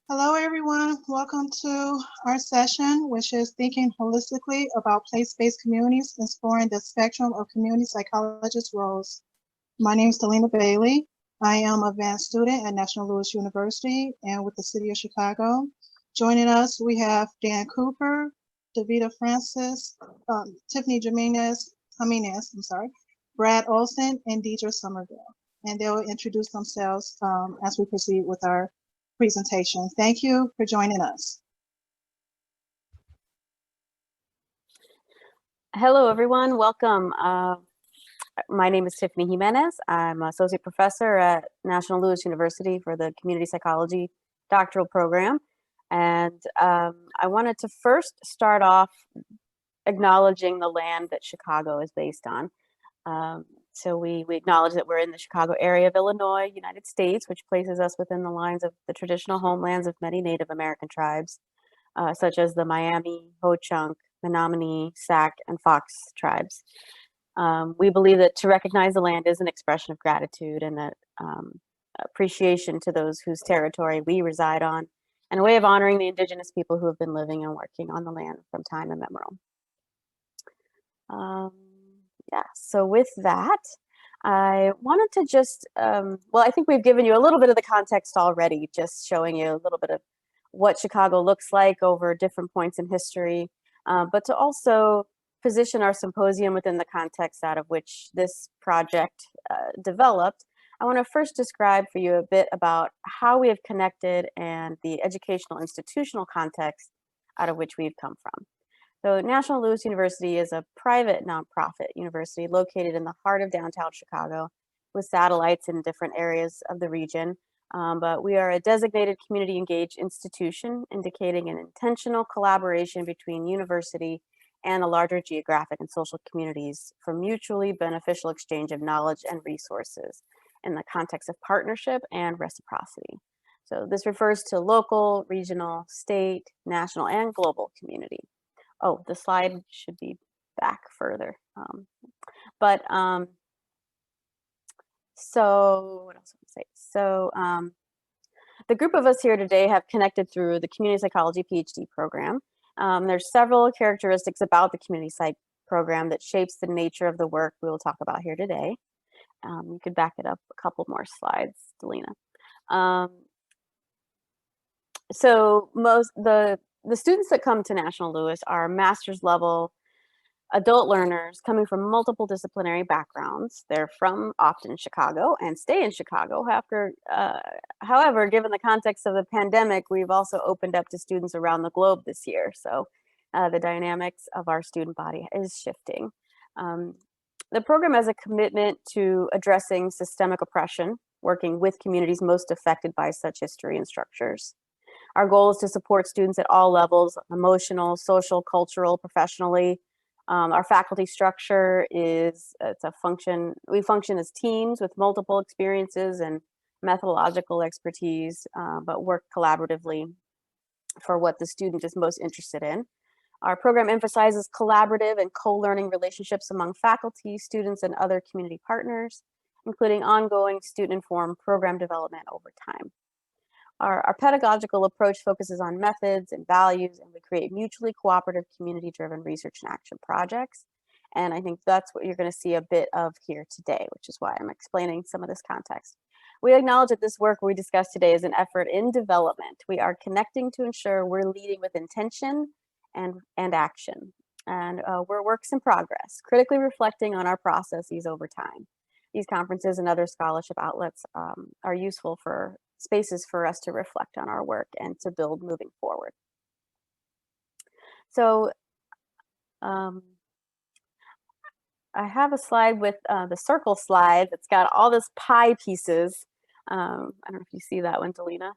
Hello, everyone. Welcome to our session, which is Thinking Holistically about Place-Based Communities, Exploring the Spectrum of Community Psychologist Roles. My name is Lina Bailey. I am an advanced student at National Louis University and with the City of Chicago. Joining us, we have Dan Cooper, Davida Francis, Tiffany Jimenez, Brad Olson, and Deidra Somerville. And they'll introduce themselves as we proceed with our presentation. Thank you for joining us. Hello, everyone. Welcome. My name is Tiffany Jimenez. I'm an associate professor at National Louis University for the Community Psychology doctoral program. And I wanted to first start off acknowledging the land that Chicago is based on. So we acknowledge that we're in the Chicago area of Illinois, United States, which places us within the lines of the traditional homelands of many Native American tribes, such as the Miami, Ho-Chunk, Menominee, Sac, and Fox tribes. We believe that to recognize the land is an expression of gratitude and that appreciation to those whose territory we reside on, and a way of honoring the indigenous people who have been living and working on the land from time immemorial. So with that, I wanted to just, I think we've given you a little bit of the context already, just showing you a little bit of what Chicago looks like over different points in history, but to also position our symposium within the context out of which this project developed, I want to first describe for you a bit about how we have connected and the educational institutional context out of which we've come from. So National Louis University is a private nonprofit university located in the heart of downtown Chicago with satellites in different areas of the region. But we are a designated community engaged institution, indicating an intentional collaboration between university and the larger geographic and social communities for mutually beneficial exchange of knowledge and resources in the context of partnership and reciprocity. So this refers to local, regional, state, national, and global community. Oh, the slide should be back further. So what else would I say? So the group of us here today have connected through the Community Psychology PhD program. There's several characteristics about the Community Psych program that shapes the nature of the work we will talk about here today. You could back it up a couple more slides, Lina. So the students that come to National Louis are master's level adult learners coming from multiple disciplinary backgrounds. They're from often Chicago and stay in Chicago. However, given the context of the pandemic, we've also opened up to students around the globe this year. So the dynamics of our student body is shifting. The program has a commitment to addressing systemic oppression, working with communities most affected by such history and structures. Our goal is to support students at all levels, emotional, social, cultural, professionally. Our faculty structure we function as teams with multiple experiences and methodological expertise, but work collaboratively for what the student is most interested in. Our program emphasizes collaborative and co-learning relationships among faculty, students, and other community partners, including ongoing student-informed program development over time. Our pedagogical approach focuses on methods and values, and we create mutually cooperative, community-driven research and action projects. And I think that's what you're going to see a bit of here today, which is why I'm explaining some of this context. We acknowledge that this work we discussed today is an effort in development. We are connecting to ensure we're leading with intention and action. And we're works in progress, critically reflecting on our processes over time. These conferences and other scholarship outlets are useful for spaces for us to reflect on our work and to build moving forward. So I have a slide with the circle slide that's got all this pie pieces. I don't know if you see that one, Delina.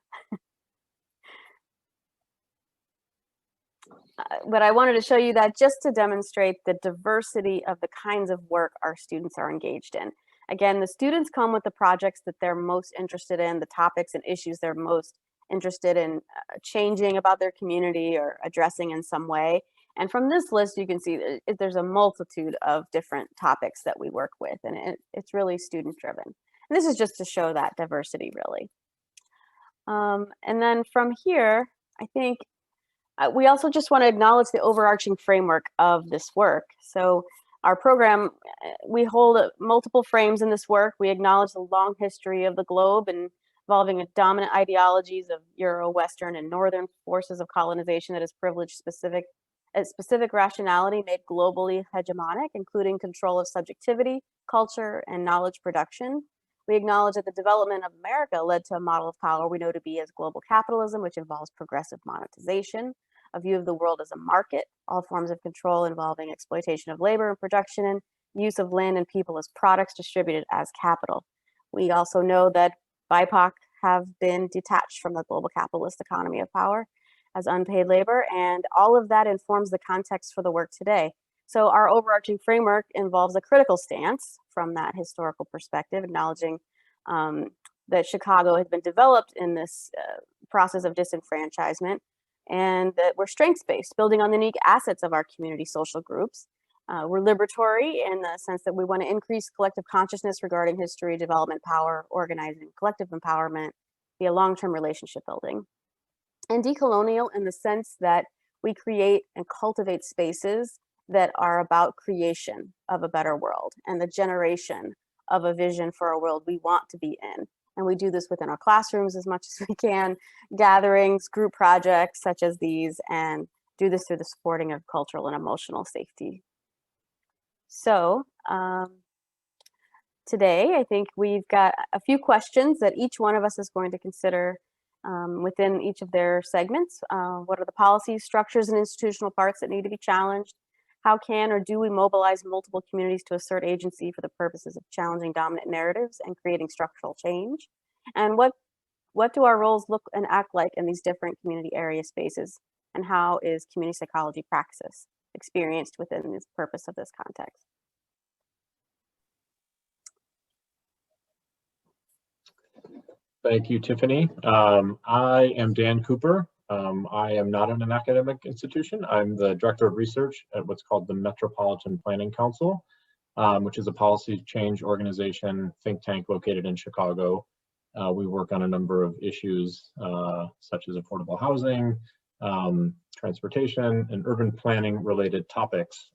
But I wanted to show you that just to demonstrate the diversity of the kinds of work our students are engaged in. Again, the students come with the projects that they're most interested in, the topics and issues they're most interested in changing about their community or addressing in some way. And from this list, you can see that there's a multitude of different topics that we work with, and it's really student driven. And this is just to show that diversity, really. And then from here, I think we also just want to acknowledge the overarching framework of this work. So our program, we hold multiple frames in this work. We acknowledge the long history of the globe and involving dominant ideologies of Euro, Western, and Northern forces of colonization that has privileged specific rationality made globally hegemonic, including control of subjectivity, culture, and knowledge production. We acknowledge that the development of America led to a model of power we know to be as global capitalism, which involves progressive monetization, a view of the world as a market, all forms of control involving exploitation of labor and production, and use of land and people as products distributed as capital. We also know that BIPOC have been detached from the global capitalist economy of power as unpaid labor, and all of that informs the context for the work today. So our overarching framework involves a critical stance from that historical perspective, acknowledging that Chicago has been developed in this process of disenfranchisement, and that we're strengths-based, building on the unique assets of our community social groups. We're liberatory in the sense that we want to increase collective consciousness regarding history, development, power, organizing, collective empowerment via long-term relationship building. And decolonial in the sense that we create and cultivate spaces that are about creation of a better world and the generation of a vision for a world we want to be in. And we do this within our classrooms as much as we can, gatherings, group projects such as these, and do this through the supporting of cultural and emotional safety. So today, I think we've got a few questions that each one of us is going to consider within each of their segments. What are the policies, structures, and institutional parts that need to be challenged? How can or do we mobilize multiple communities to assert agency for the purposes of challenging dominant narratives and creating structural change? And what do our roles look and act like in these different community area spaces? And how is community psychology praxis experienced within this purpose of this context? Thank you, Tiffany. I am Dan Cooper. I am not in an academic institution. I'm the Director of Research at what's called the Metropolitan Planning Council, which is a policy change organization think tank located in Chicago. We work on a number of issues such as affordable housing, transportation, and urban planning related topics.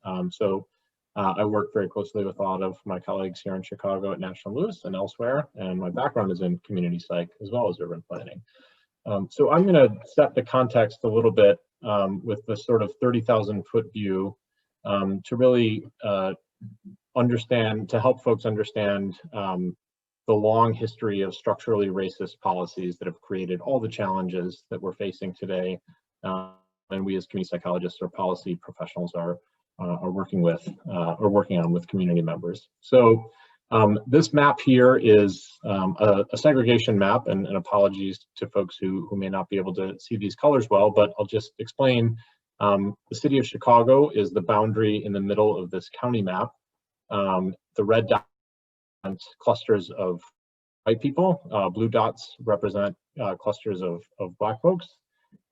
I work very closely with a lot of my colleagues here in Chicago at National Louis and elsewhere, and my background is in community psych as well as urban planning. So I'm going to set the context a little bit with the sort of 30,000-foot view to really to help folks understand the long history of structurally racist policies that have created all the challenges that we're facing today, and we as community psychologists or policy professionals are working on with community members. So this map here is a segregation map, and apologies to folks who may not be able to see these colors well, but I'll just explain. The city of Chicago is the boundary in the middle of this county map. The red dots represent clusters of white people, blue dots represent clusters of Black folks,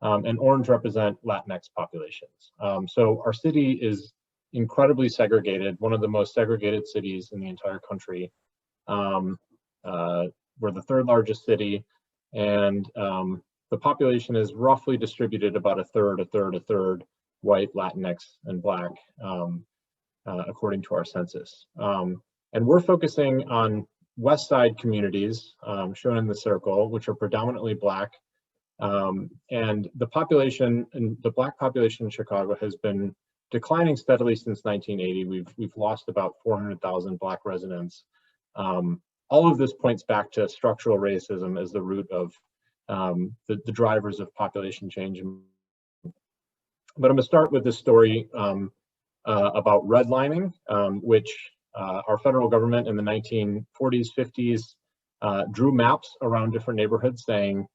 and orange represent Latinx populations. So our city is incredibly segregated, one of the most segregated cities in the entire country. We're the third largest city, and the population is roughly distributed about a third white, Latinx, and Black, according to our census. And we're focusing on West Side communities, shown in the circle, which are predominantly Black. And the population, and the Black population in Chicago has been declining steadily since 1980. We've lost about 400,000 Black residents. All of this points back to structural racism as the root of the drivers of population change. But I'm going to start with this story about redlining, which our federal government in the 1940s, 50s drew maps around different neighborhoods saying,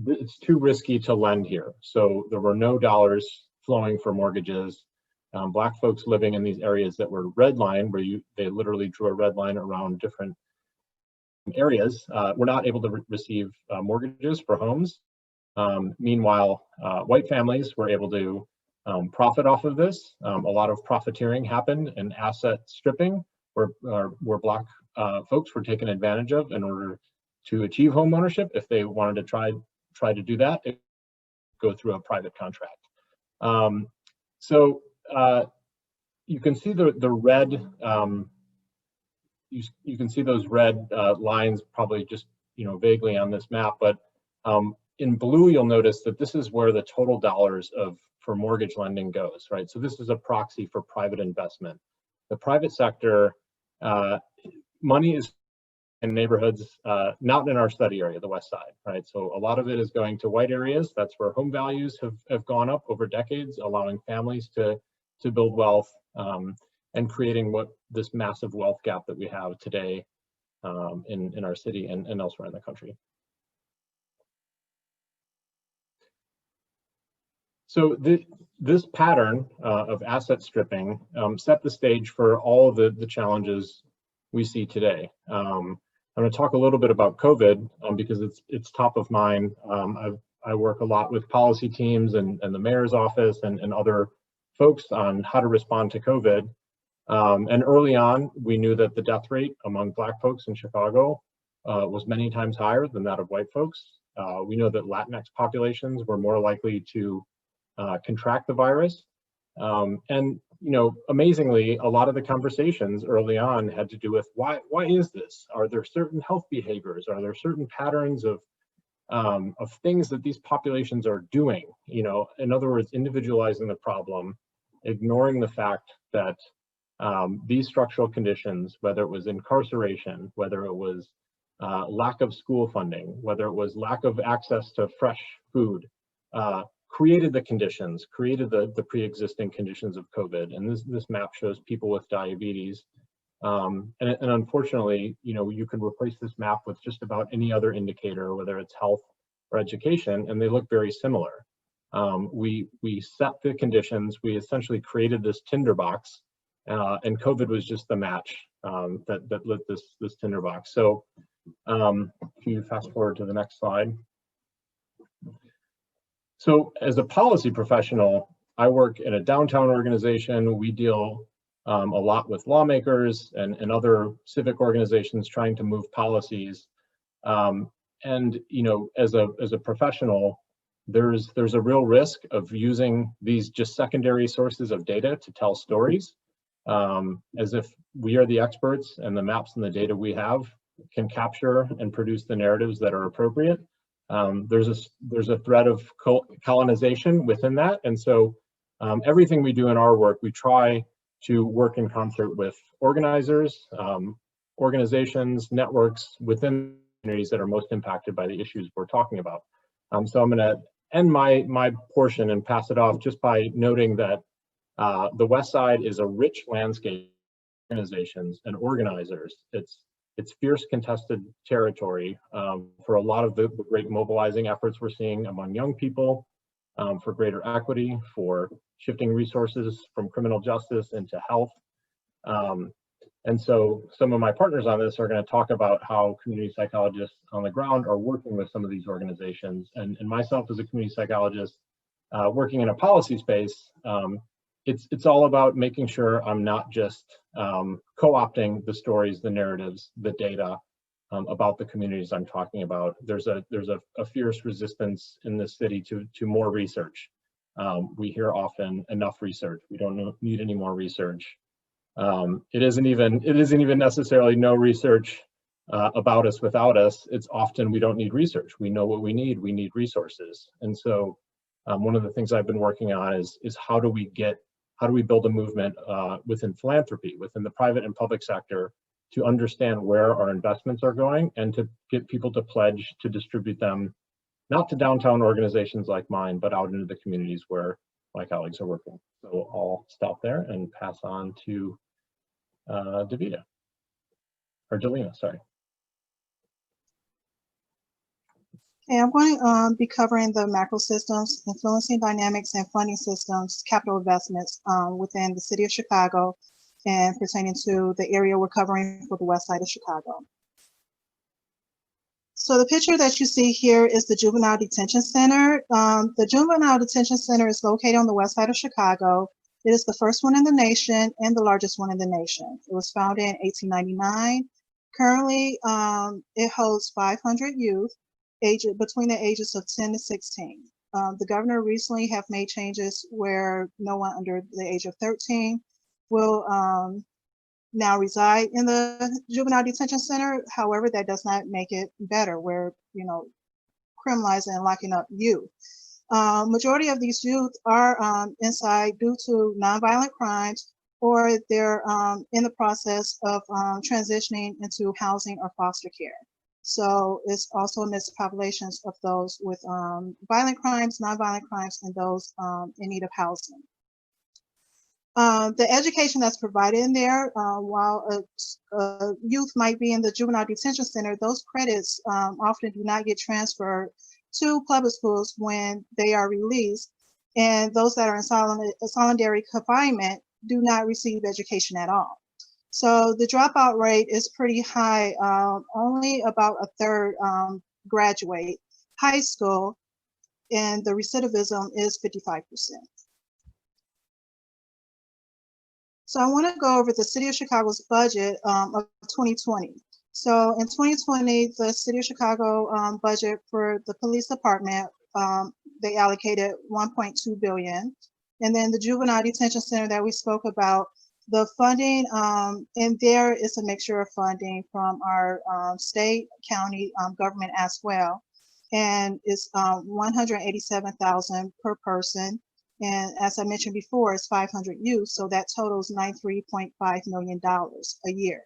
it's too risky to lend here. So there were no dollars flowing for mortgages. Black folks living in these areas that were redlined, where they literally drew a red line around different areas, were not able to receive mortgages for homes. Meanwhile, white families were able to profit off of this. A lot of profiteering happened and asset stripping, where Black folks were taken advantage of in order to achieve home ownership. If they wanted to try to do that, it would go through a private contract. You can see the red, you can see those red lines probably just, vaguely on this map, but in blue, you'll notice that this is where the total dollars for mortgage lending goes, right? So this is a proxy for private investment. The private sector, money is in neighborhoods, not in our study area, the West Side, right? So a lot of it is going to white areas. That's where home values have gone up over decades, allowing families to build wealth, and creating this massive wealth gap that we have today in our city and elsewhere in the country. So this pattern of asset stripping set the stage for all of the challenges we see today. I'm going to talk a little bit about COVID because it's top of mind. I work a lot with policy teams and the mayor's office and other folks on how to respond to COVID. And early on, we knew that the death rate among Black folks in Chicago was many times higher than that of white folks. We know that Latinx populations were more likely to contract the virus. And amazingly, a lot of the conversations early on had to do with why is this? Are there certain health behaviors? Are there certain patterns of things that these populations are doing? In other words, individualizing the problem, ignoring the fact that these structural conditions, whether it was incarceration, whether it was lack of school funding, whether it was lack of access to fresh food, created the conditions, created the pre-existing conditions of COVID. And this map shows people with diabetes. And unfortunately, you can replace this map with just about any other indicator, whether it's health or education, and they look very similar. We set the conditions, we essentially created this tinderbox, and COVID was just the match that lit this tinderbox. So if you fast forward to the next slide. So as a policy professional, I work in a downtown organization. We deal a lot with lawmakers and other civic organizations trying to move policies. And as a professional, there's a real risk of using these just secondary sources of data to tell stories, as if we are the experts and the maps and the data we have can capture and produce the narratives that are appropriate. There's a threat of colonization within that, and so everything we do in our work, we try to work in concert with organizers, organizations, networks within communities that are most impacted by the issues we're talking about. So I'm going to end my portion and pass it off just by noting that the West Side is a rich landscape of organizations and organizers. It's fierce contested territory for a lot of the great mobilizing efforts we're seeing among young people, for greater equity, for shifting resources from criminal justice into health. And so some of my partners on this are going to talk about how community psychologists on the ground are working with some of these organizations. And myself as a community psychologist working in a policy space, it's all about making sure I'm not just co-opting the stories, the narratives, the data about the communities I'm talking about. There's a fierce resistance in this city to more research. We hear often enough research. We don't need any more research. It isn't even necessarily no research about us without us. It's often we don't need research. We know what we need. We need resources. And so one of the things I've been working on is how do we build a movement within philanthropy, within the private and public sector, to understand where our investments are going and to get people to pledge to distribute them, not to downtown organizations like mine, but out into the communities where my colleagues are working. So I'll stop there and pass on to Deidra, or Lina, sorry. Okay, I'm going to be covering the macro systems, influencing dynamics and funding systems, capital investments within the city of Chicago and pertaining to the area we're covering for the west side of Chicago. So the picture that you see here is the Juvenile Detention Center. The Juvenile Detention Center is located on the west side of Chicago. It is the first one in the nation and the largest one in the nation. It was founded in 1899, Currently, it holds 500 youth between the ages of 10 to 16. The governor recently have made changes where no one under the age of 13 will now reside in the juvenile detention center. However, that does not make it better. We're, criminalizing and locking up youth. Majority of these youth are inside due to nonviolent crimes, or they're in the process of transitioning into housing or foster care. So it's also mixed populations of those with violent crimes, nonviolent crimes, and those in need of housing. The education that's provided in there, while a youth might be in the juvenile detention center, those credits often do not get transferred to public schools when they are released, and those that are in solitary confinement do not receive education at all. So the dropout rate is pretty high. Only about a third graduate high school, and the recidivism is 55%. So I want to go over the City of Chicago's budget of 2020. So in 2020, the City of Chicago budget for the police department, they allocated $1.2 billion. And then the juvenile detention center that we spoke about, the funding in there is a mixture of funding from our state, county government as well. And it's $187,000 per person. And as I mentioned before, it's 500 youth, so that totals $93.5 million a year.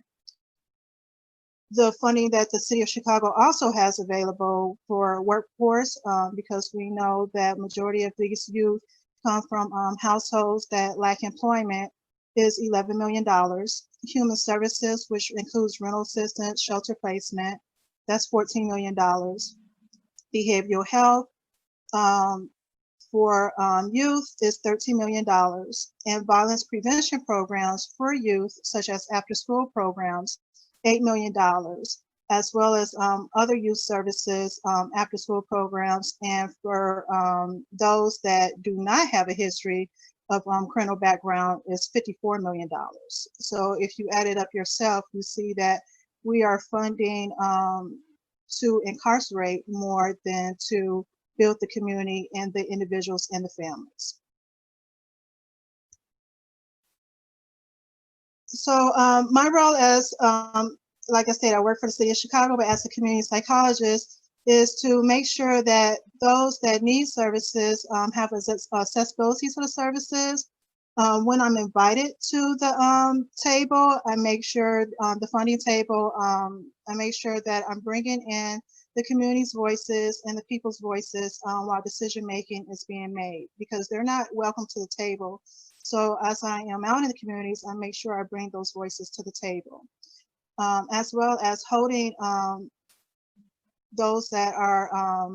The funding that the City of Chicago also has available for workforce, because we know that majority of these youth come from households that lack employment, is $11 million. Human services, which includes rental assistance, shelter placement, that's $14 million. Behavioral health, for youth is $13 million, and violence prevention programs for youth, such as after-school programs, $8 million, as well as other youth services, after-school programs, and for those that do not have a history of criminal background is $54 million. So if you add it up yourself, you see that we are funding to incarcerate more than to build the community and the individuals and the families. So my role as, like I said, I work for the City of Chicago, but as a community psychologist, is to make sure that those that need services have accessibility to the services. When I'm invited to the table, I make sure the funding table, I make sure that I'm bringing in the community's voices and the people's voices while decision making is being made, because they're not welcome to the table. So as I am out in the communities, I make sure I bring those voices to the table, as well as holding those that are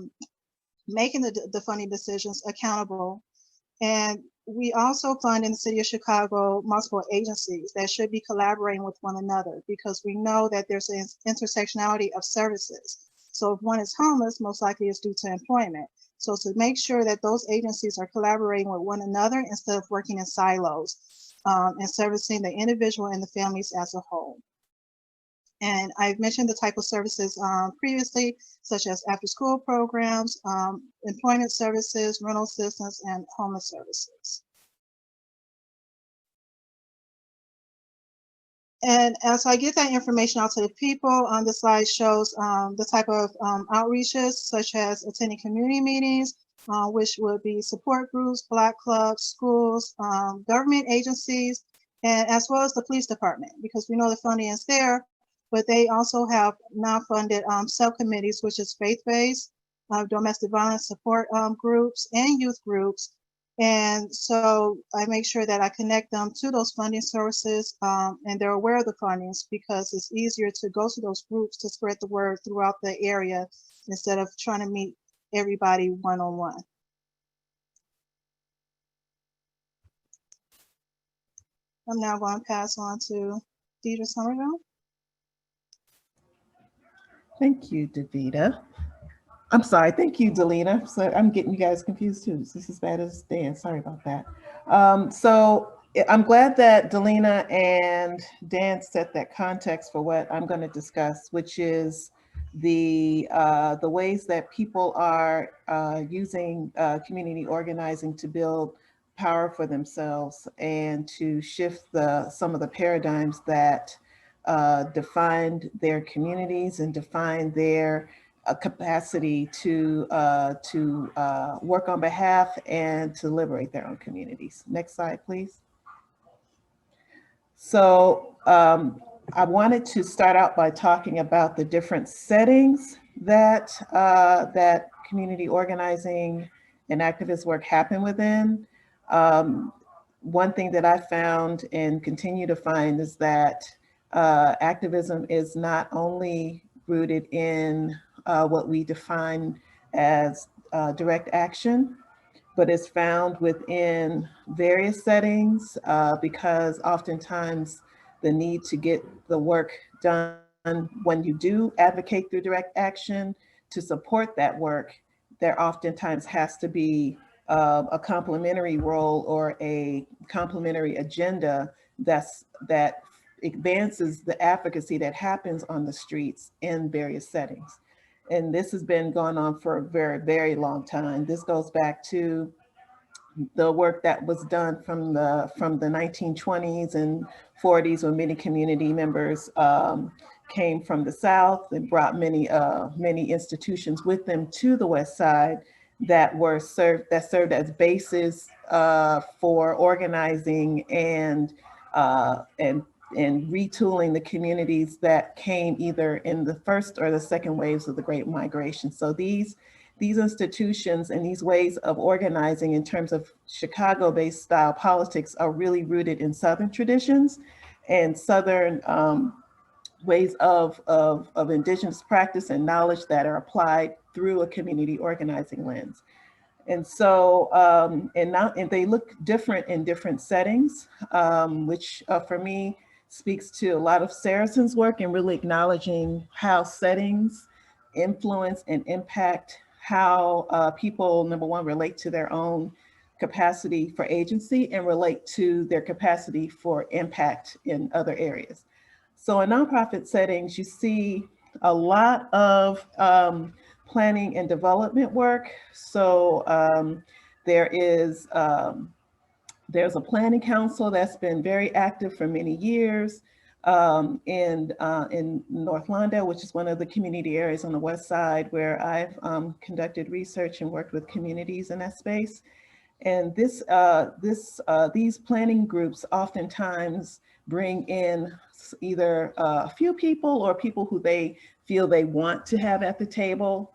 making the funding decisions accountable. And we also fund in the City of Chicago multiple agencies that should be collaborating with one another, because we know that there's an intersectionality of services. So if one is homeless, most likely it's due to employment. So to make sure that those agencies are collaborating with one another instead of working in silos and servicing the individual and the families as a whole. And I've mentioned the type of services previously, such as after-school programs, employment services, rental assistance, and homeless services. And as I get that information out to the people, the slide shows the type of outreaches, such as attending community meetings, which would be support groups, Black clubs, schools, government agencies, and as well as the police department, because we know the funding is there, but they also have non-funded subcommittees, which is faith-based, domestic violence support groups, and youth groups. And so I make sure that I connect them to those funding sources, and they're aware of the fundings, because it's easier to go to those groups to spread the word throughout the area instead of trying to meet everybody one-on-one. I'm now going to pass on to Deidra Somerville. Thank you, Davida. I'm sorry, thank you, Delina. So I'm getting you guys confused too. This is as bad as Dan, sorry about that. So I'm glad that Delina and Dan set that context for what I'm going to discuss, which is the ways that people are using community organizing to build power for themselves and to shift some of the paradigms that defined their communities and define their capacity to work on behalf and to liberate their own communities. Next slide, please. So I wanted to start out by talking about the different settings that that community organizing and activist work happen within. One thing that I found and continue to find is that activism is not only rooted in what we define as direct action, but it's found within various settings because oftentimes the need to get the work done when you do advocate through direct action to support that work, there oftentimes has to be a complementary role or a complementary agenda that advances the advocacy that happens on the streets in various settings. And this has been going on for a very, very long time. This goes back to the work that was done from the 1920s and 40s when many community members came from the South and brought many institutions with them to the West Side that served as bases for organizing and retooling the communities that came either in the first or the second waves of the Great Migration. So these institutions and these ways of organizing in terms of Chicago-based style politics are really rooted in Southern traditions and Southern ways of indigenous practice and knowledge that are applied through a community organizing lens. And so, and they look different in different settings, which for me speaks to a lot of Saracen's work and really acknowledging how settings influence and impact how people, number one, relate to their own capacity for agency and relate to their capacity for impact in other areas. So in nonprofit settings, you see a lot of planning and development work. So there's a planning council that's been very active for many years in North London, which is one of the community areas on the West Side where I've conducted research and worked with communities in that space. And these planning groups oftentimes bring in either a few people or people who they feel they want to have at the table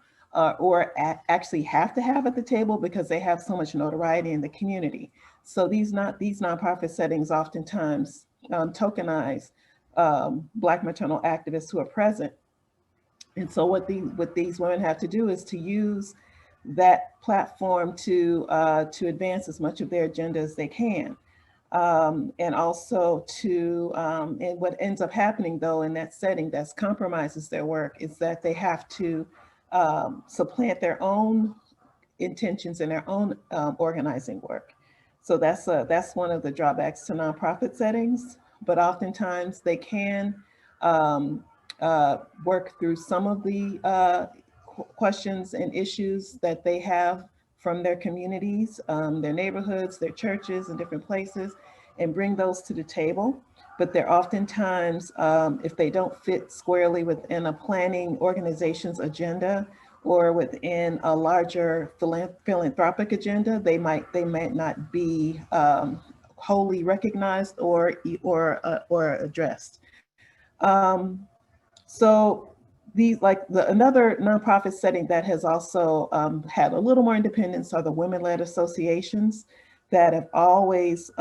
or actually have to have at the table because they have so much notoriety in the community. So these nonprofit settings oftentimes tokenize Black maternal activists who are present. And so what these women have to do is to use that platform to advance as much of their agenda as they can. And also and what ends up happening though in that setting that compromises their work is that they have to supplant their own intentions and their own organizing work. So that's one of the drawbacks to nonprofit settings, but oftentimes they can work through some of the questions and issues that they have from their communities, their neighborhoods, their churches, and different places, and bring those to the table. But they're oftentimes, if they don't fit squarely within a planning organization's agenda or within a larger philanthropic agenda, they might not be wholly recognized or addressed. So another nonprofit setting that has also had a little more independence are the women-led associations that have always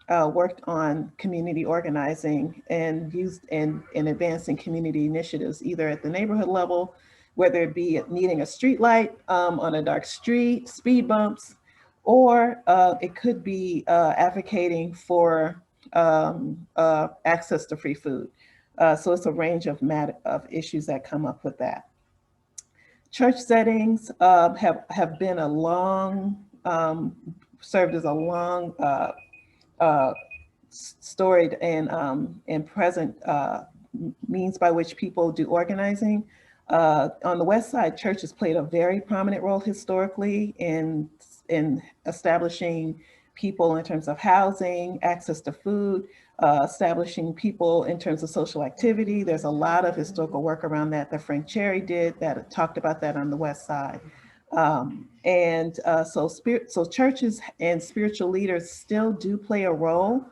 worked on community organizing and used in advancing community initiatives, either at the neighborhood level, whether it be needing a street light on a dark street, speed bumps, or it could be advocating for access to free food. So it's a range of issues that come up with that. Church settings have been served as a long storied and present means by which people do organizing. On the West Side, churches played a very prominent role historically in establishing people in terms of housing, access to food, establishing people in terms of social activity. There's a lot of historical work around that that Frank Cherry did that talked about that on the West Side. So churches and spiritual leaders still do play a role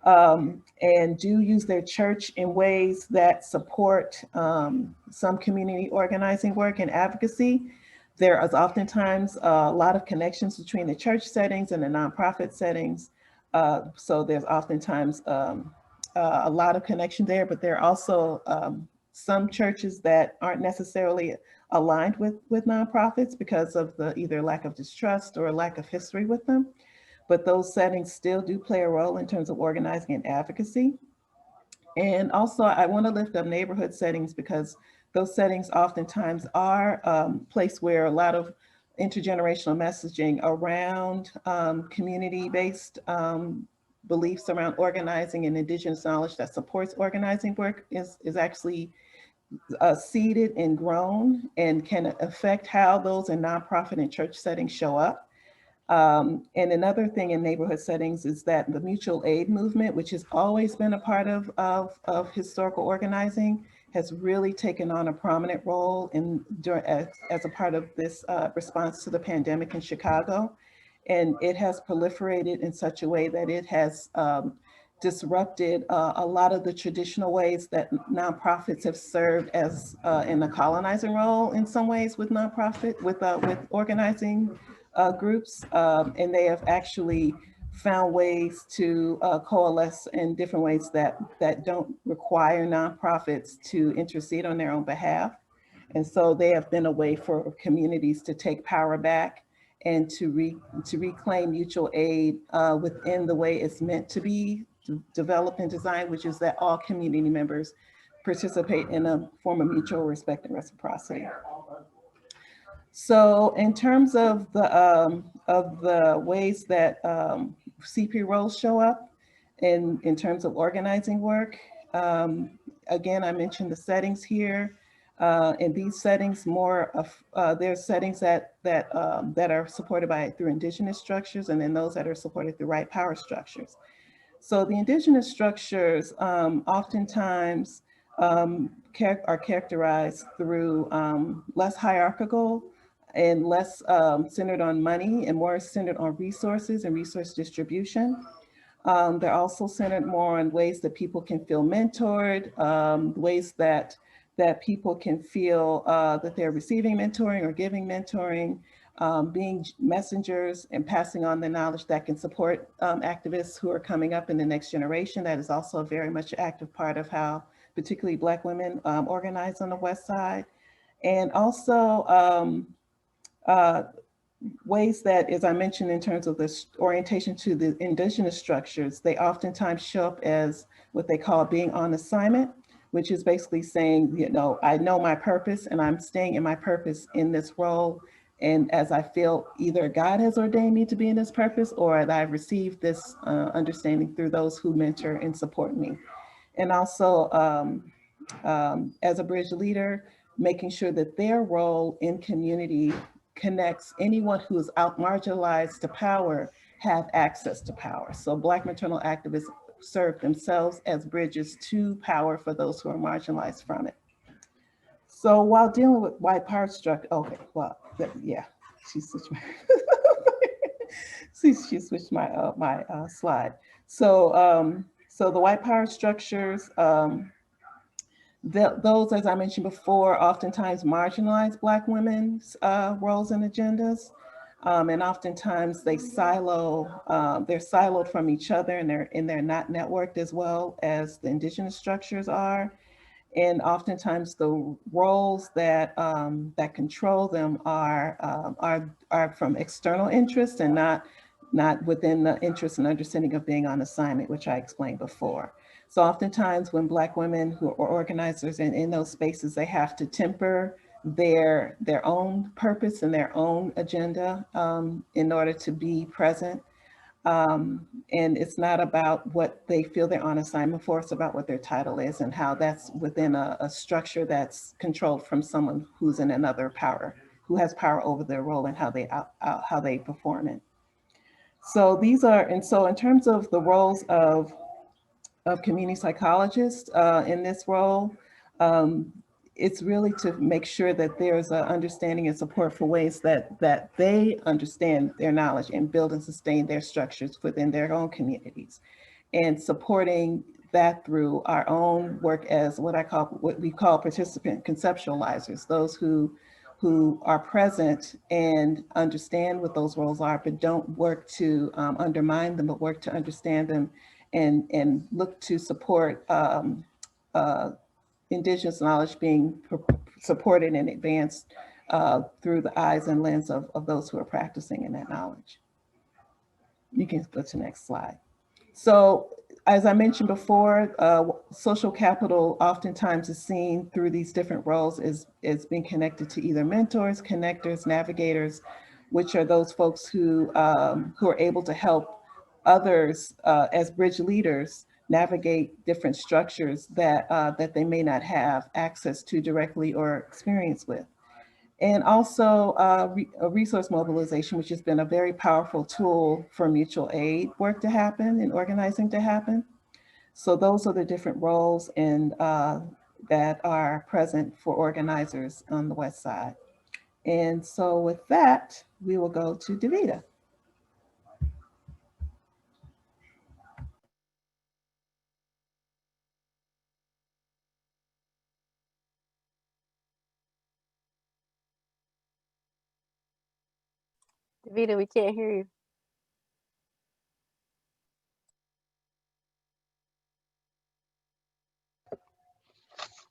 and do use their church in ways that support some community organizing work and advocacy. There is oftentimes a lot of connections between the church settings and the nonprofit settings. So there's oftentimes a lot of connection there, but there are also some churches that aren't necessarily aligned with nonprofits because of the either lack of distrust or lack of history with them. But those settings still do play a role in terms of organizing and advocacy. And also I want to lift up neighborhood settings because those settings oftentimes are a place where a lot of intergenerational messaging around community-based beliefs around organizing and indigenous knowledge that supports organizing work is actually seeded and grown and can affect how those in nonprofit and church settings show up. And another thing in neighborhood settings is that the mutual aid movement, which has always been a part of historical organizing, has really taken on a prominent role as a part of this response to the pandemic in Chicago. And it has proliferated in such a way that it has disrupted a lot of the traditional ways that nonprofits have served as in a colonizing role in some ways with nonprofit, with organizing groups, and they have actually found ways to coalesce in different ways that don't require nonprofits to intercede on their own behalf. And so they have been a way for communities to take power back and to reclaim mutual aid within the way it's meant to be developed and designed, which is that all community members participate in a form of mutual respect and reciprocity. So in terms of the ways that CP roles show up in terms of organizing work, again, I mentioned the settings here. In these settings, there's settings that are supported through indigenous structures, and then those that are supported through right power structures. So the indigenous structures oftentimes are characterized through less hierarchical and less centered on money and more centered on resources and resource distribution. They're also centered more on ways that people can feel mentored, ways that people can feel that they're receiving mentoring or giving mentoring, being messengers and passing on the knowledge that can support activists who are coming up in the next generation. That is also a very much active part of how particularly Black women organize on the West Side. And also ways that, as I mentioned, in terms of this orientation to the indigenous structures, they oftentimes show up as what they call being on assignment, which is basically saying, you know, I know my purpose and I'm staying in my purpose in this role. And as I feel either God has ordained me to be in this purpose or that I've received this understanding through those who mentor and support me. And also as a bridge leader, making sure that their role in community connects anyone who is out marginalized to power have access to power. So Black maternal activists serve themselves as bridges to power for those who are marginalized from it. So while dealing with white power structure, okay, well, yeah, she switched my, she switched my slide. So, so the white power structures, those, as I mentioned before, oftentimes marginalize Black women's roles and agendas. And oftentimes they silo, they're siloed from each other and they're not networked as well as the indigenous structures are. And oftentimes the roles that that control them are from external interests and not within the interest and understanding of being on assignment, which I explained before. So oftentimes when Black women who are organizers in those spaces, they have to temper their own purpose and their own agenda in order to be present. And it's not about what they feel they're on assignment for, it's about what their title is and how that's within a structure that's controlled from someone who's in another power, who has power over their role and how they perform it. So these are, and so in terms of the roles of community psychologists in this role, it's really to make sure that there's an understanding and support for ways that they understand their knowledge and build and sustain their structures within their own communities, and supporting that through our own work as what we call participant conceptualizers, those who are present and understand what those roles are, but don't work to undermine them, but work to understand them and look to support Indigenous knowledge being supported and advanced through the eyes and lens of those who are practicing in that knowledge. You can go to the next slide. So as I mentioned before, social capital oftentimes is seen through these different roles as being connected to either mentors, connectors, navigators, which are those folks who are able to help others as bridge leaders navigate different structures that they may not have access to directly or experience with. And also a resource mobilization, which has been a very powerful tool for mutual aid work to happen and organizing to happen. So those are the different roles that are present for organizers on the West Side. And so with that, we will go to Deidra. Davida, we can't hear you.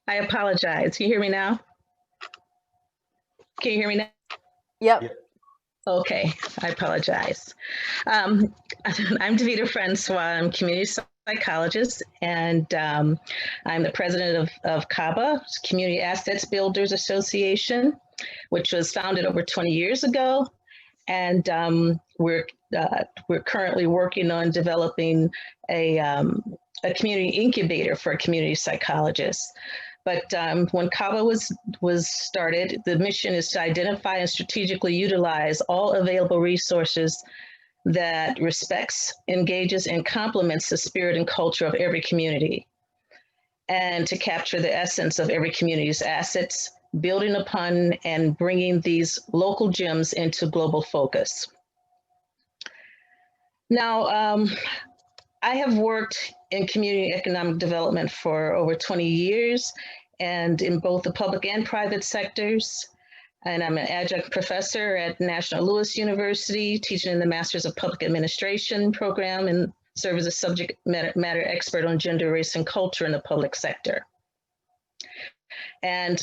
I apologize. Can you hear me now? Can you hear me now? Yep. Okay, I apologize. I'm Deidra Francois. I'm a community psychologist, and I'm the president of CABA, Community Assets Builders Association, which was founded over 20 years ago. And we're currently working on developing a community incubator for community psychologists. But when CABA was started, the mission is to identify and strategically utilize all available resources that respects, engages, and complements the spirit and culture of every community, and to capture the essence of every community's assets, building upon and bringing these local gems into global focus. Now, I have worked in community economic development for over 20 years, and in both the public and private sectors. And I'm an adjunct professor at National Louis University, teaching in the Masters of Public Administration program, and serve as a subject matter expert on gender, race, and culture in the public sector. And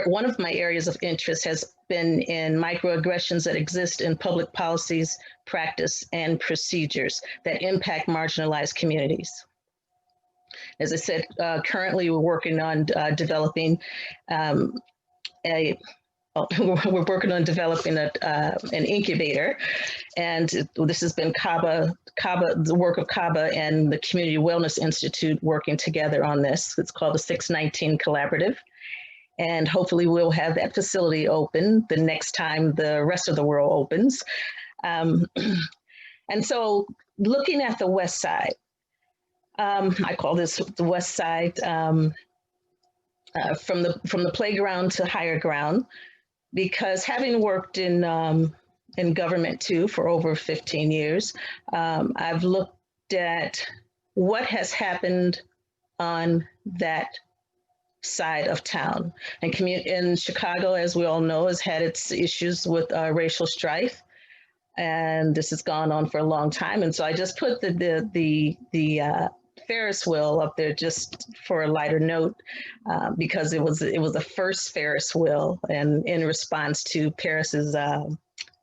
one of my areas of interest has been in microaggressions that exist in public policies, practice, and procedures that impact marginalized communities. As I said, currently we're working on developing we're working on developing an incubator, and this has been the work of CABA and the Community Wellness Institute working together on this. It's called the 619 Collaborative, and hopefully we'll have that facility open the next time the rest of the world opens. And so, looking at the West Side, I call this the West Side, from the playground to higher ground, because having worked in government too for over 15 years, I've looked at what has happened on that side of town. And in Chicago, as we all know, has had its issues with racial strife, and this has gone on for a long time. And so I just put the Ferris wheel up there just for a lighter note, because it was the first Ferris wheel, and in response to Paris's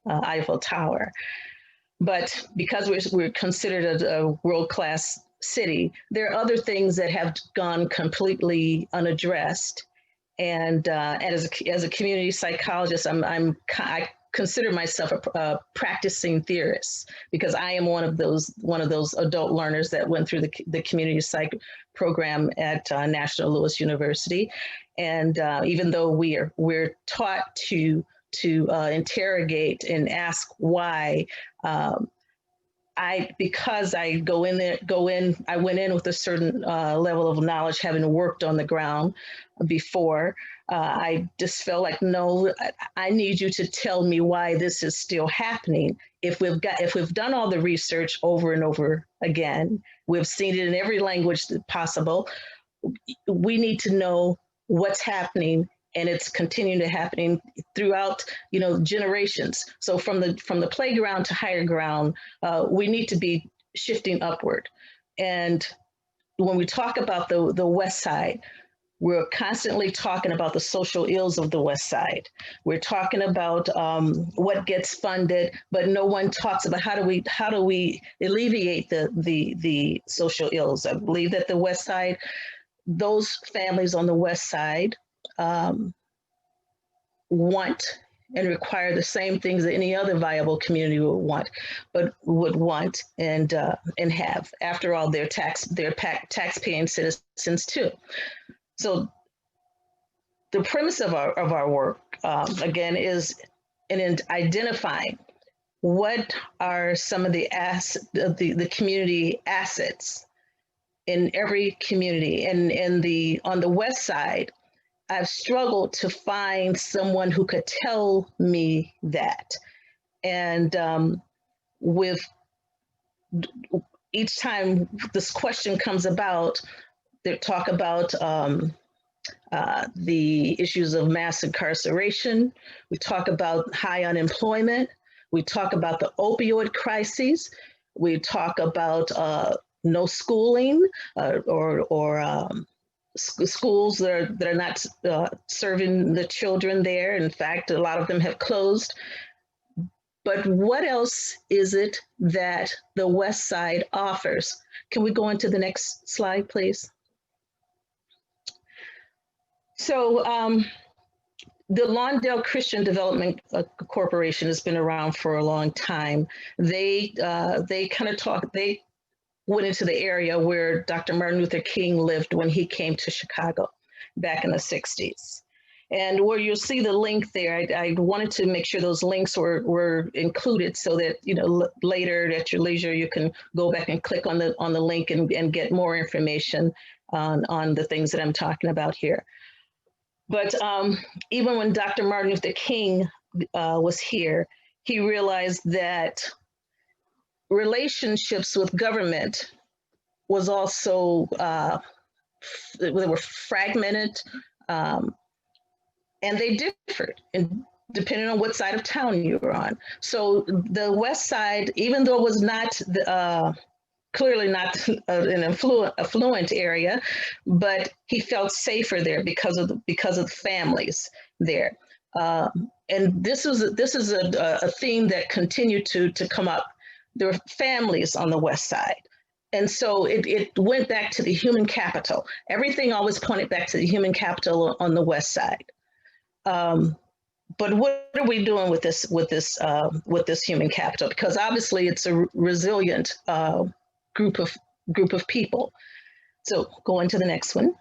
Eiffel Tower. But because we're considered a world-class city, there are other things that have gone completely unaddressed. And as a community psychologist, I consider myself a practicing theorist, because I am one of those adult learners that went through the community psych program at National Louis University. And even though we're taught to interrogate and ask why, because I I went in with a certain level of knowledge, having worked on the ground before. I just felt like, no, I need you to tell me why this is still happening. If we've done all the research over and over again, we've seen it in every language possible, we need to know what's happening, and it's continuing to happening throughout, generations. So from the playground to higher ground, we need to be shifting upward. And when we talk about the West Side, we're constantly talking about the social ills of the West Side. We're talking about what gets funded, but no one talks about how do we alleviate the social ills. I believe that the West Side, those families on the West Side want and require the same things that any other viable community would want and have. After all, they're tax-paying citizens too. So the premise of our work, again, is in identifying what are some of the community assets in every community. And on the West Side, I've struggled to find someone who could tell me that. And with each time this question comes about, they talk about the issues of mass incarceration. We talk about high unemployment. We talk about the opioid crises. We talk about no schooling or schools that are not serving the children there. In fact, a lot of them have closed. But what else is it that the West Side offers? Can we go into the next slide, please? So the Lawndale Christian Development Corporation has been around for a long time. They went into the area where Dr. Martin Luther King lived when he came to Chicago back in the 60s. And where you'll see the link there, I wanted to make sure those links were included so that, later at your leisure, you can go back and click on the link and get more information on the things that I'm talking about here. But even when Dr. Martin Luther King was here, he realized that relationships with government was also, they were fragmented, and they differed depending on what side of town you were on. So the West Side, even though it was not clearly not an affluent area, but he felt safer there because of the families there. And this is a theme that continued to come up. There were families on the West Side. And so it went back to the human capital. Everything always pointed back to the human capital on the West Side. But what are we doing with this human capital? Because obviously it's a resilient group of people. So go into the next one.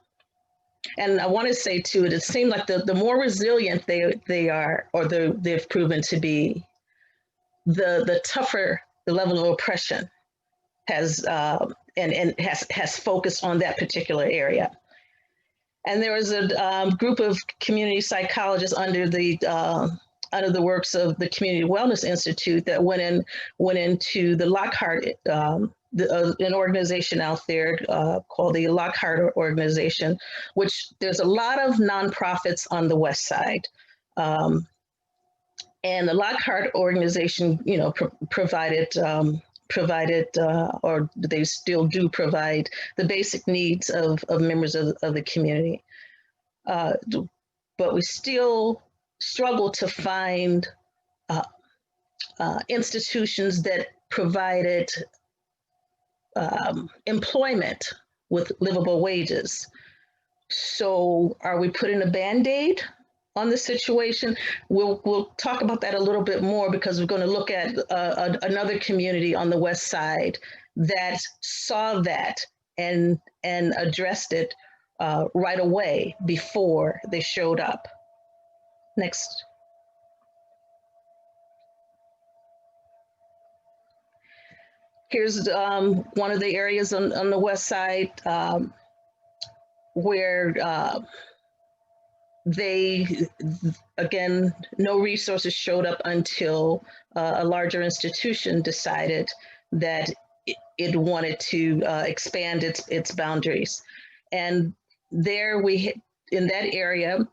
And I want to say too, it seemed like the more resilient they are, or they've proven to be, the tougher the level of oppression has and has focused on that particular area. And there was a group of community psychologists under the works of the Community Wellness Institute that went into the Lockhart, an organization out there called the Lockhart Organization, which there's a lot of nonprofits on the West Side. And the Lockhart Organization, provided, or they still do provide, the basic needs of members of the community. But we still struggle to find institutions that provided employment with livable wages. So are we putting a Band-Aid on the situation. We'll talk about that a little bit more because we're going to look at another community on the west side that saw that and addressed it right away before they showed up. Next. Here's one of the areas on the west side where again, no resources showed up until a larger institution decided that it wanted to expand its boundaries. And there in that area,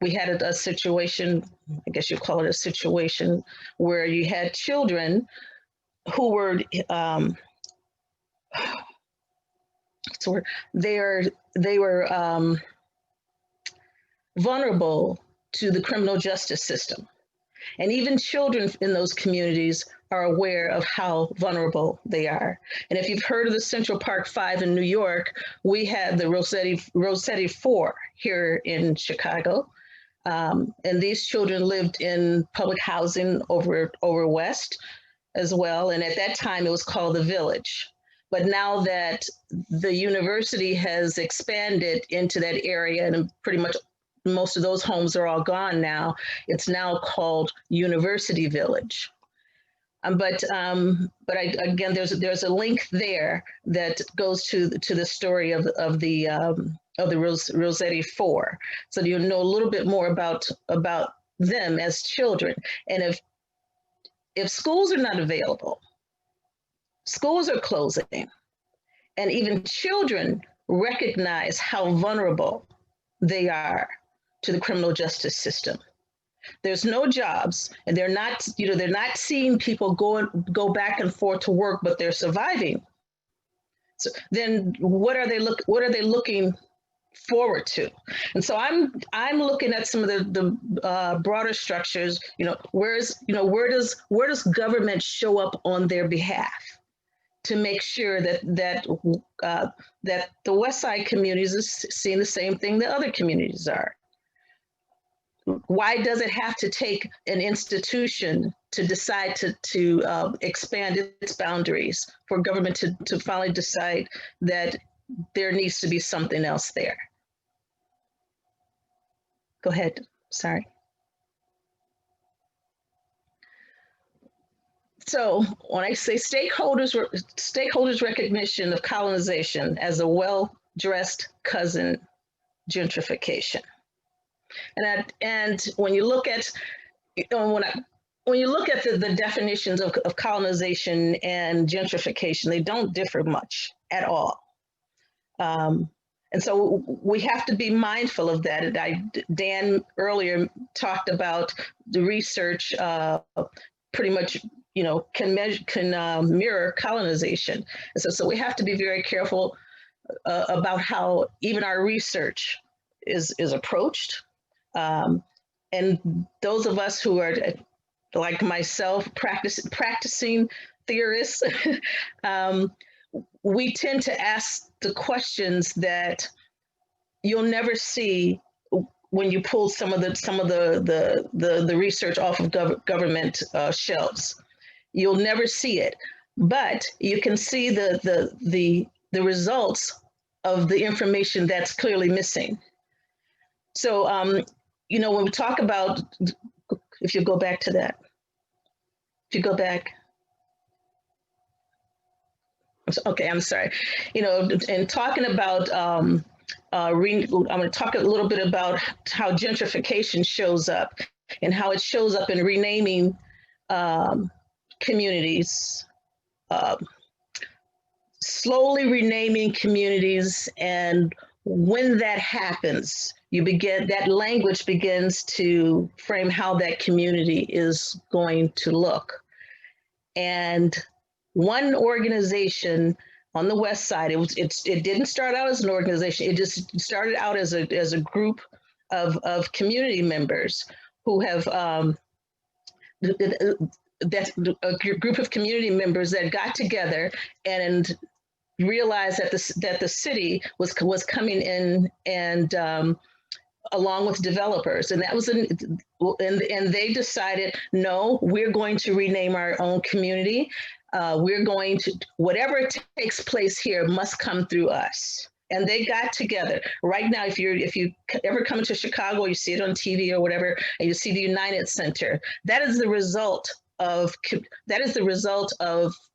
we had a situation, I guess you call it a situation, where you had children who were, they were vulnerable to the criminal justice system. And even children in those communities are aware of how vulnerable they are. And if you've heard of the Central Park 5 in New York, we had the Rossetti 4 here in Chicago. And these children lived in public housing over west as well. And at that time, it was called the Village. But now that the university has expanded into that area, and pretty much most of those homes are all gone now, it's now called University Village. Again, there's a link there that goes to the story of the Rossetti 4, so you'll know a little bit more about them as children. And if schools are not available, schools are closing, and even children recognize how vulnerable they are to the criminal justice system. There's no jobs, and they're not seeing people go back and forth to work, but they're surviving. So then what are they looking forward to? And so I'm looking at some of the broader structures. Where does government show up on their behalf to make sure that the West Side communities is seeing the same thing that other communities are? Why does it have to take an institution to decide to expand its boundaries for government to finally decide that there needs to be something else there? Go ahead, sorry. So when I say stakeholders recognition of colonization as a well-dressed cousin gentrification. And when you look at, when you look at the definitions of colonization and gentrification, they don't differ much at all. And so we have to be mindful of that. And Dan earlier talked about the research pretty much, can mirror colonization. And so we have to be very careful about how even our research is approached. And those of us who are, like myself, practicing theorists, we tend to ask the questions that you'll never see when you pull some of the research off of government shelves. You'll never see it, but you can see the results of the information that's clearly missing. So, when we talk about, if you go back to that, okay, I'm sorry. And talking about, I'm going to talk a little bit about how gentrification shows up and how it shows up in renaming communities, slowly renaming communities. And when that happens, that language begins to frame how that community is going to look. And one organization on the West Side, it didn't start out as an organization. It just started out as a group of community members who have a group of community members that got together and realized that the city was coming in and along with developers. And that was and they decided, no, we're going to rename our own community. We're going to, whatever takes place here must come through us. And they got together. Right now, if you ever come to Chicago, you see it on TV or whatever, and you see the United Center, that is the result of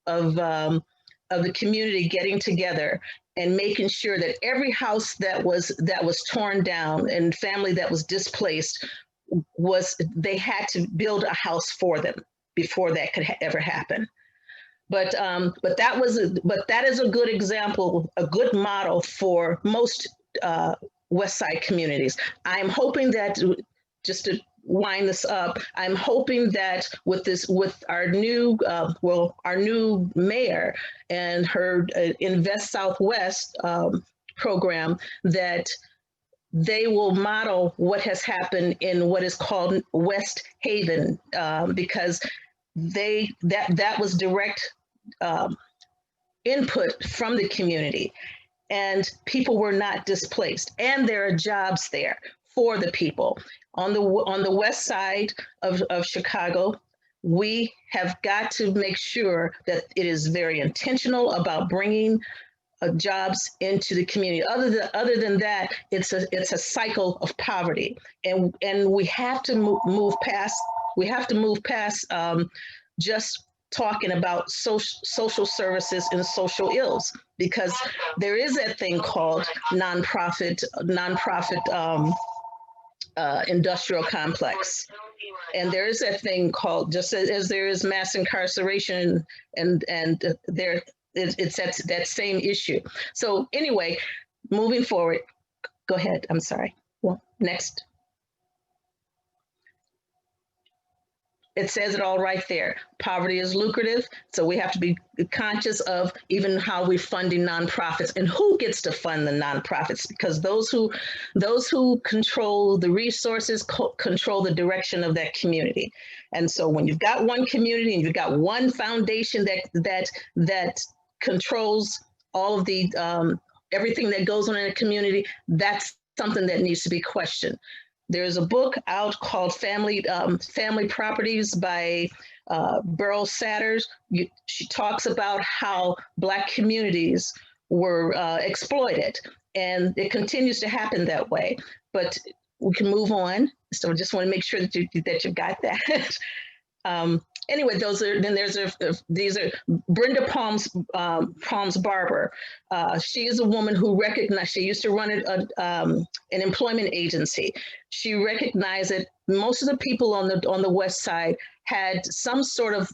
the community getting together and making sure that every house that was torn down and family that was displaced they had to build a house for them before that could ever happen. But that is a good example, a good model for most West Side communities. I'm hoping that, just to wind this up, I'm hoping that with our new mayor and her Invest Southwest program, that they will model what has happened in what is called West Haven, because that was direct input from the community, and people were not displaced, and there are jobs there for the people. On the west side of Chicago, we have got to make sure that it is very intentional about bringing jobs into the community. Other than that, it's a cycle of poverty, and we have to move past. We have to move past just talking about social services and social ills, because there is that thing called nonprofit industrial complex. And there is that thing called, just as there is mass incarceration, and there it's that same issue. So anyway, moving forward, go ahead. I'm sorry. Well, next. It says it all right there. Poverty is lucrative, so we have to be conscious of even how we're funding nonprofits and who gets to fund the nonprofits, because those who control the resources control the direction of that community. And so when you've got one community and you've got one foundation that controls all of the everything that goes on in a community, that's something that needs to be questioned. There's a book out called Family Properties by Beryl Satters. She talks about how Black communities were exploited, and it continues to happen that way. But we can move on. So I just want to make sure that you've got that. Anyway, these are Brenda Palms Barber. She is a woman who recognized, she used to run an employment agency. She recognized that most of the people on the West Side had some sort of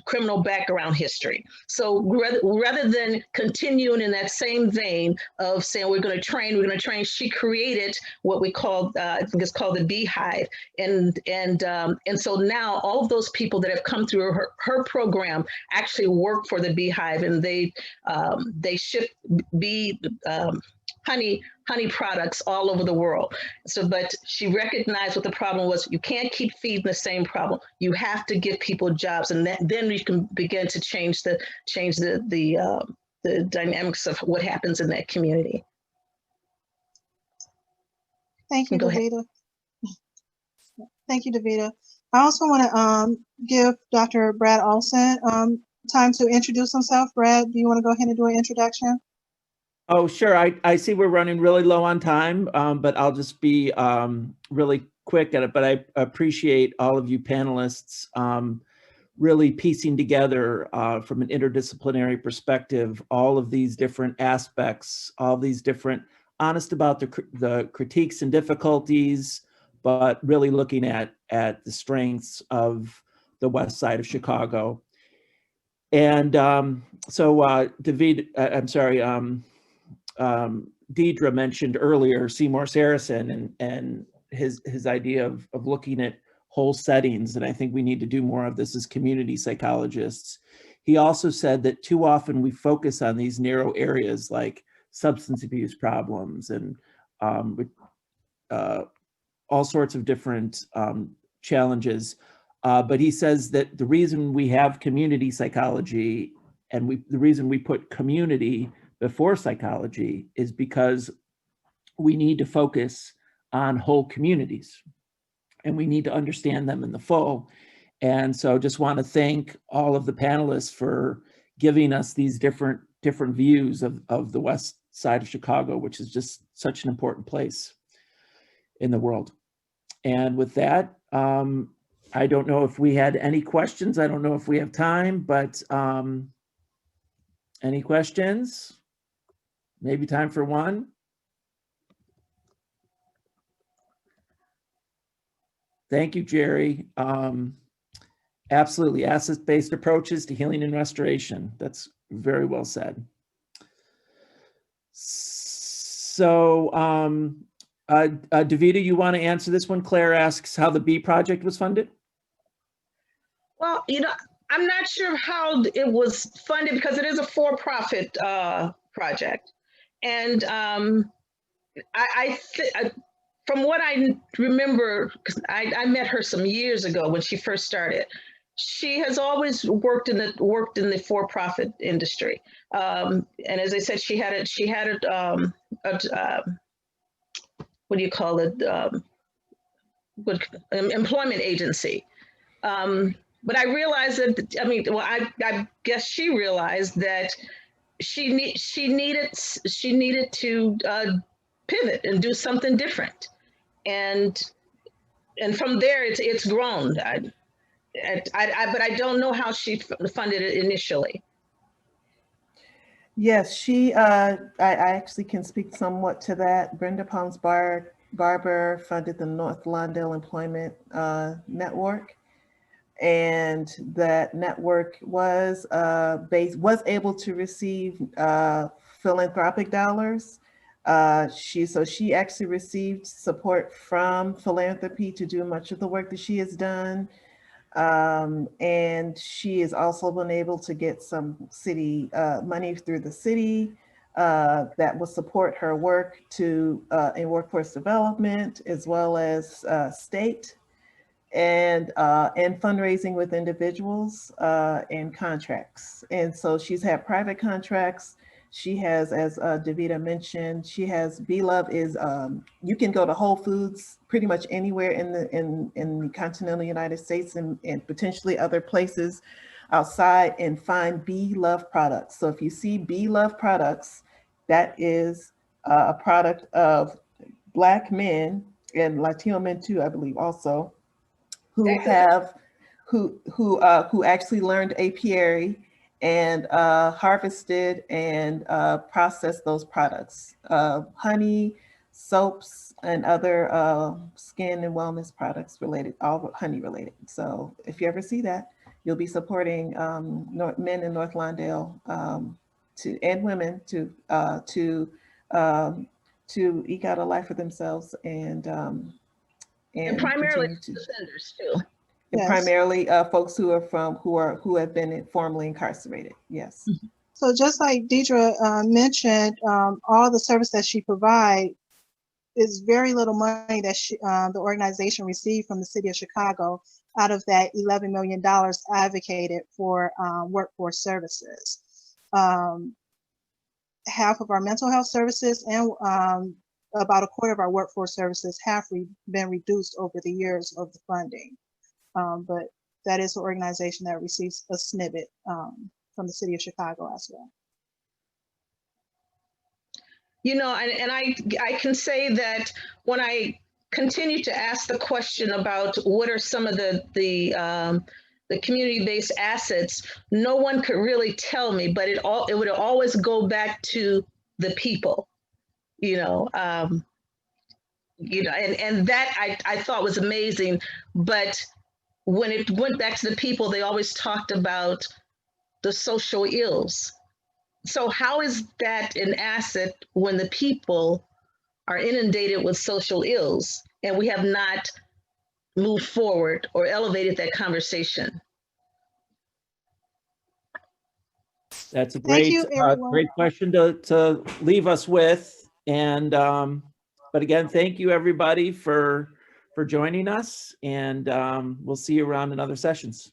criminal background history. So rather than continuing in that same vein of saying we're going to train, she created what we call, I think it's called the Beehive, and so now all of those people that have come through her program actually work for the Beehive, and they ship bee honey products all over the world. So, but she recognized what the problem was. You can't keep feeding the same problem. You have to give people jobs, and then you can begin to change the dynamics of what happens in that community. Thank you, Deidra. Thank you, Deidra. I also want to give Dr. Brad Olson time to introduce himself. Brad, do you want to go ahead and do an introduction? Oh, sure. I see we're running really low on time, but I'll just be really quick at it. But I appreciate all of you panelists really piecing together from an interdisciplinary perspective all of these different aspects, all these different, honest about the critiques and difficulties, but really looking at the strengths of the West Side of Chicago. And so David, I'm sorry, Deidra mentioned earlier Seymour Saracen and his idea of looking at whole settings, and I think we need to do more of this as community psychologists. He also said that too often we focus on these narrow areas like substance abuse problems and all sorts of different challenges. But he says that the reason we have community psychology and the reason we put community before psychology is because we need to focus on whole communities, and we need to understand them in the full. And so just want to thank all of the panelists for giving us these different views of the west side of Chicago, which is just such an important place in the world. And with that, I don't know if we had any questions. I don't know if we have time, but any questions? Maybe time for one. Thank you, Jerry. Absolutely, asset-based approaches to healing and restoration. That's very well said. So, Deidra, you want to answer this one? Claire asks how the Bee Project was funded. Well, I'm not sure how it was funded because it is a for-profit project. And from what I remember, because I met her some years ago when she first started, she has always worked in the for-profit industry. And as I said, she had what do you call it? Employment agency. But I realized that, I guess she realized that she needed to pivot and do something different. And from there, it's grown. But I don't know how she funded it initially. Yes, I actually can speak somewhat to that. Brenda Palms Barber funded the North Lawndale Employment Network. And that network was able to receive philanthropic dollars. She actually received support from philanthropy to do much of the work that she has done. And she has also been able to get some city money through the city that will support her work in workforce development, as well as state and fundraising with individuals and contracts. And so she's had private contracts. She has, as Deidra mentioned, she has B-Love is, you can go to Whole Foods pretty much anywhere in the continental United States and potentially other places outside and find B-Love products. So if you see B-Love products, that is a product of Black men and Latino men too, I believe also, who actually learned apiary and harvested and processed those products, honey, soaps, and other skin and wellness products related, all honey related. So if you ever see that, you'll be supporting men in North Lawndale and women to eke out a life for themselves and primarily defenders too. And Yes. primarily folks who have been formerly incarcerated. Yes. So just like Deidra mentioned, all the service that she provides is very little money that the organization received from the city of Chicago out of that $11 million advocated for workforce services. Half of our mental health services and about a quarter of our workforce services have been reduced over the years of the funding. But that is an organization that receives a snippet from the city of Chicago as well. And I can say that when I continue to ask the question about what are some of the community-based assets, no one could really tell me, but it would always go back to the people, and that I thought was amazing. But when it went back to the people, they always talked about the social ills. So how is that an asset when the people are inundated with social ills and we have not moved forward or elevated that conversation? That's a great question to leave us with. And but again, thank you everybody for joining us, and we'll see you around in other sessions.